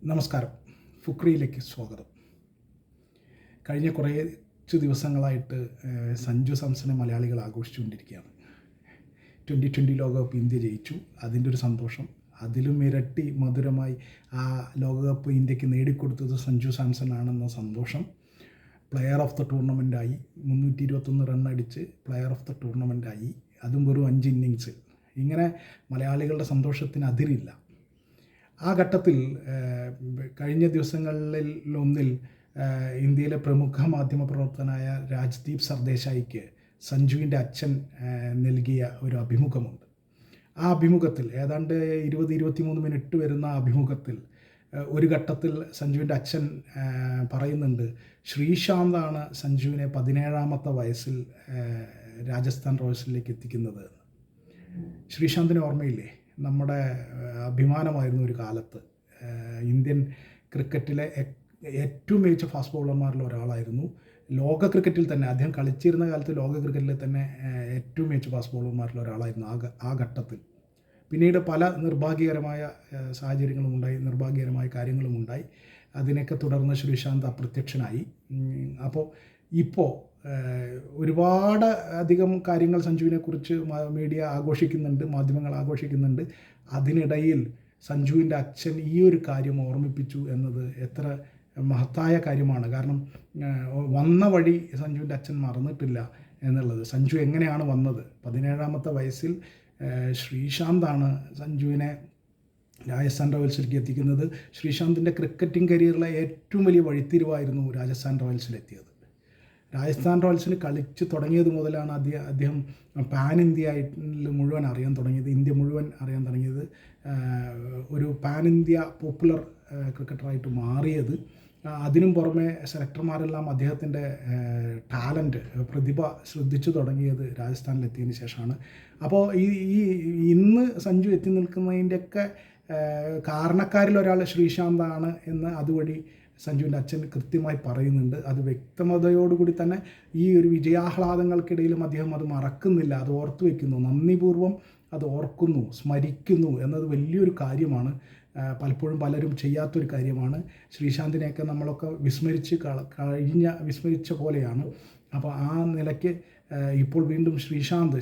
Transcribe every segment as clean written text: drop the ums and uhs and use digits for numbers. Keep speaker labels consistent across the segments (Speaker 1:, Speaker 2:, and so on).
Speaker 1: നമസ്കാരം. ഫുക്രിയിലേക്ക് സ്വാഗതം. കഴിഞ്ഞ കുറച്ച് ദിവസങ്ങളായിട്ട് സഞ്ജു സാംസനെ മലയാളികൾ ആഘോഷിച്ചുകൊണ്ടിരിക്കുകയാണ്. 2020 ലോകകപ്പ് ഇന്ത്യ ജയിച്ചു, അതിൻ്റെ ഒരു സന്തോഷം. അതിലും ഇരട്ടി മധുരമായി ആ ലോകകപ്പ് ഇന്ത്യക്ക് നേടിക്കൊടുത്തത് സഞ്ജു സാംസൺ ആണെന്ന സന്തോഷം. പ്ലെയർ ഓഫ് ദ ടൂർണമെൻറ്റായി, 321 റണ്ണടിച്ച് പ്ലെയർ ഓഫ് ദ ടൂർണമെൻറ്റായി, അതും വെറും 5 ഇന്നിങ്സിൽ. ഇങ്ങനെ മലയാളികളുടെ സന്തോഷത്തിന് അതിരില്ല. ആ ഘട്ടത്തിൽ കഴിഞ്ഞ ദിവസങ്ങളിലൊന്നിൽ ഇന്ത്യയിലെ പ്രമുഖ മാധ്യമപ്രവർത്തകനായ രാജ്ദീപ് സർദേശായിക്ക് സഞ്ജുവിൻ്റെ അച്ഛൻ നൽകിയ ഒരു അഭിമുഖമുണ്ട്. ആ അഭിമുഖത്തിൽ ഏതാണ്ട് 20-23 മിനിറ്റ് വരുന്ന അഭിമുഖത്തിൽ ഒരു ഘട്ടത്തിൽ സഞ്ജുവിൻ്റെ അച്ഛൻ പറയുന്നുണ്ട്, ശ്രീശാന്താണ് സഞ്ജുവിനെ 17ാമത്തെ വയസ്സിൽ രാജസ്ഥാൻ റോയൽസിലേക്ക് എത്തിക്കുന്നത്. ശ്രീശാന്തിന് ഓർമ്മയില്ലേ? നമ്മുടെ അഭിമാനമായിരുന്നു ഒരു കാലത്ത്. ഇന്ത്യൻ ക്രിക്കറ്റിലെ ഏറ്റവും മികച്ച ഫാസ്റ്റ് ബൗളർമാരിൽ ഒരാളായിരുന്നു. ലോക ക്രിക്കറ്റിൽ തന്നെ അദ്ദേഹം കളിച്ചിരുന്ന കാലത്ത് ലോക ക്രിക്കറ്റിൽ തന്നെ ഏറ്റവും മികച്ച ഫാസ്റ്റ് ബൗളർമാരിൽ ഒരാളായിരുന്നു ആ ഘട്ടത്തിൽ. പിന്നീട് പല നിർഭാഗ്യകരമായ സാഹചര്യങ്ങളും ഉണ്ടായി, നിർഭാഗ്യകരമായ കാര്യങ്ങളും ഉണ്ടായി. അതിനൊക്കെ തുടർന്ന് ശ്രീശാന്ത് അപ്രത്യക്ഷനായി. അപ്പോൾ ഇപ്പോൾ ഒരുപാട് അധികം കാര്യങ്ങൾ സഞ്ജുവിനെക്കുറിച്ച് മീഡിയ ആഘോഷിക്കുന്നുണ്ട്, മാധ്യമങ്ങൾ ആഘോഷിക്കുന്നുണ്ട്. അതിനിടയിൽ സഞ്ജുവിൻ്റെ അച്ഛൻ ഈ ഒരു കാര്യം ഓർമ്മിപ്പിച്ചു എന്നത് എത്ര മഹത്തായ കാര്യമാണ്. കാരണം വന്ന വഴി സഞ്ജുവിൻ്റെ അച്ഛൻ മറന്നിട്ടില്ല എന്നുള്ളത്. സഞ്ജു എങ്ങനെയാണ് വന്നത്? 17ാമത്തെ വയസ്സിൽ ശ്രീശാന്താണ് സഞ്ജുവിനെ രാജസ്ഥാൻ റോയൽസിലേക്ക് എത്തിക്കുന്നത്. ശ്രീശാന്തിൻ്റെ ക്രിക്കറ്റിംഗ് കരിയറിലെ ഏറ്റവും വലിയ വഴിത്തിരിവായിരുന്നു രാജസ്ഥാൻ റോയൽസിലെത്തിയത്. രാജസ്ഥാൻ റോയൽസിൽ കളിച്ച് തുടങ്ങിയത് മുതലാണ് അദ്ദേഹം പാൻ ഇന്ത്യയിൽ മുഴുവൻ അറിയാൻ തുടങ്ങിയത്, ഇന്ത്യ മുഴുവൻ അറിയാൻ തുടങ്ങിയത്, ഒരു പാൻ ഇന്ത്യ പോപ്പുലർ ക്രിക്കറ്ററായിട്ട് മാറിയത്. അതിനും പുറമെ സെലക്ടർമാരെല്ലാം അദ്ദേഹത്തിൻ്റെ ടാലൻറ്റ്, പ്രതിഭ ശ്രദ്ധിച്ചു തുടങ്ങിയത് രാജസ്ഥാനിലെത്തിയതിന് ശേഷമാണ്. അപ്പോൾ ഈ ഇന്ന് സഞ്ജു എത്തി നിൽക്കുന്നതിൻ്റെയൊക്കെ കാരണക്കാരിൽ ഒരാൾ ശ്രീശാന്താണ് എന്ന് അതുവഴി സഞ്ജുവിൻ്റെ അച്ഛൻ കൃത്യമായി പറയുന്നുണ്ട്. അത് വ്യക്തതയോടുകൂടി തന്നെ ഈ ഒരു വിജയാഹ്ലാദങ്ങൾക്കിടയിലും അദ്ദേഹം അത് മറക്കുന്നില്ല, അത് ഓർത്തു വയ്ക്കുന്നു, നന്ദിപൂർവ്വം അത് ഓർക്കുന്നു, സ്മരിക്കുന്നു എന്നത് വലിയൊരു കാര്യമാണ്. പലപ്പോഴും പലരും ചെയ്യാത്തൊരു കാര്യമാണ്. ശ്രീശാന്തിനെയൊക്കെ നമ്മളൊക്കെ വിസ്മരിച്ച പോലെയാണ്. അപ്പോൾ ആ നിലയ്ക്ക് ഇപ്പോൾ വീണ്ടും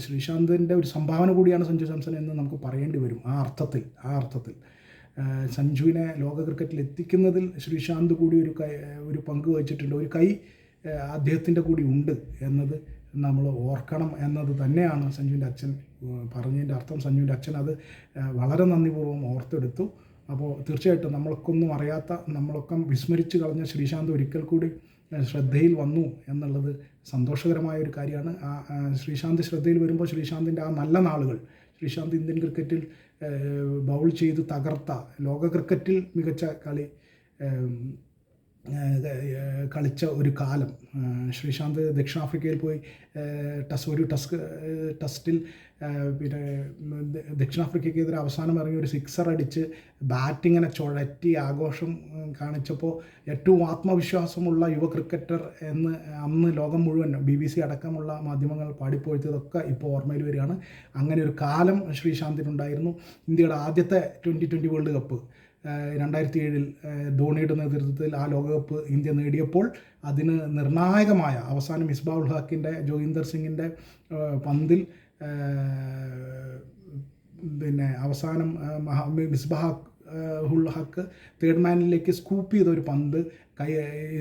Speaker 1: ശ്രീശാന്തിൻ്റെ ഒരു സംഭാവന കൂടിയാണ് സഞ്ജു സാംസൺ എന്ന് നമുക്ക് പറയേണ്ടി വരും. ആ അർത്ഥത്തിൽ സഞ്ജുവിനെ ലോക ക്രിക്കറ്റിൽ എത്തിക്കുന്നതിൽ ശ്രീശാന്ത് കൂടി ഒരു പങ്ക് വഹിച്ചിട്ടുണ്ട്. ഒരു കൈ അദ്ദേഹത്തിൻ്റെ കൂടി ഉണ്ട് എന്നത് നമ്മൾ ഓർക്കണം എന്നത് തന്നെയാണ് സഞ്ജുവിൻ്റെ അച്ഛൻ പറഞ്ഞതിൻ്റെ അർത്ഥം. സഞ്ജുവിൻ്റെ അച്ഛൻ അത് വളരെ നന്ദിപൂർവ്വം ഓർത്തെടുത്തു. അപ്പോൾ തീർച്ചയായിട്ടും നമ്മളൊക്കെ വിസ്മരിച്ച് കളഞ്ഞ ശ്രീശാന്ത് ഒരിക്കൽ കൂടി ശ്രദ്ധയിൽ വന്നു എന്നുള്ളത് സന്തോഷകരമായ ഒരു കാര്യമാണ്. ശ്രീശാന്ത് ശ്രദ്ധയിൽ വരുമ്പോൾ ശ്രീശാന്തിൻ്റെ ആ നല്ല നാളുകൾ, ശ്രീശാന്ത് ഇന്ത്യൻ ക്രിക്കറ്റിൽ ബൗൾ ചെയ്ത് തകർത്ത, ലോക ക്രിക്കറ്റിൽ മികച്ച കളിച്ച ഒരു കാലം, ശ്രീശാന്ത് ദക്ഷിണാഫ്രിക്കയിൽ പോയി ടെസ്റ്റിൽ പിന്നെ ദക്ഷിണാഫ്രിക്കയ്ക്കെതിരെ അവസാനം ഇറങ്ങി ഒരു 6 അടിച്ച് ബാറ്റിങ്ങിനെ ചുഴറ്റി ആഘോഷം കാണിച്ചപ്പോൾ ഏറ്റവും ആത്മവിശ്വാസമുള്ള യുവ ക്രിക്കറ്റർ എന്ന് അന്ന് ലോകം മുഴുവൻ BBC അടക്കമുള്ള മാധ്യമങ്ങൾ പാടിപ്പോയതൊക്കെ ഇപ്പോൾ ഓർമ്മയിൽ വരികയാണ്. അങ്ങനെ ഒരു കാലം ശ്രീശാന്തിനുണ്ടായിരുന്നു. ഇന്ത്യയുടെ ആദ്യത്തെ 2020 വേൾഡ് കപ്പ് 2007 ധോണിയുടെ നേതൃത്വത്തിൽ ആ ലോകകപ്പ് ഇന്ത്യ നേടിയപ്പോൾ അതിന് നിർണായകമായ അവസാനം മിസ്ബാ ഉൽ ഹക്കിൻ്റെ, ജോഗീന്ദർ സിംഗിൻ്റെ പന്തിൽ പിന്നെ അവസാനം മിസ്ബാ ഉൽ ഹക്ക് തേർഡ് മാനിലേക്ക് സ്കൂപ്പ് ചെയ്ത ഒരു പന്ത്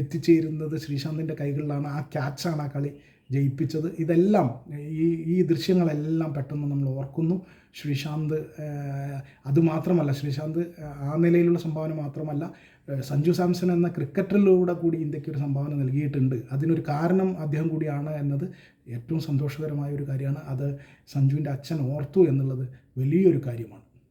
Speaker 1: എത്തിച്ചേരുന്നത് ശ്രീശാന്തിൻ്റെ കൈകളിലാണ്. ആ ക്യാച്ചാണ് ആ കളി ജയിപ്പിച്ചത്. ഇതെല്ലാം ഈ ദൃശ്യങ്ങളെല്ലാം പെട്ടെന്ന് നമ്മൾ ഓർക്കുന്നു. ശ്രീശാന്ത് അതുമാത്രമല്ല, ശ്രീശാന്ത് ആ നിലയിലുള്ള സംഭാവന മാത്രമല്ല, സഞ്ജു സാംസൺ എന്ന ക്രിക്കറ്ററിലൂടെ കൂടി ഇന്ത്യക്ക് ഒരു സംഭാവന നൽകിയിട്ടുണ്ട്. അതിനൊരു കാരണം അദ്ദേഹം കൂടിയാണ് എന്നത് ഏറ്റവും സന്തോഷകരമായ ഒരു കാര്യമാണ്. അത് സഞ്ജുവിൻ്റെ അച്ഛൻ ഓർത്തു എന്നുള്ളത് വലിയൊരു കാര്യമാണ്.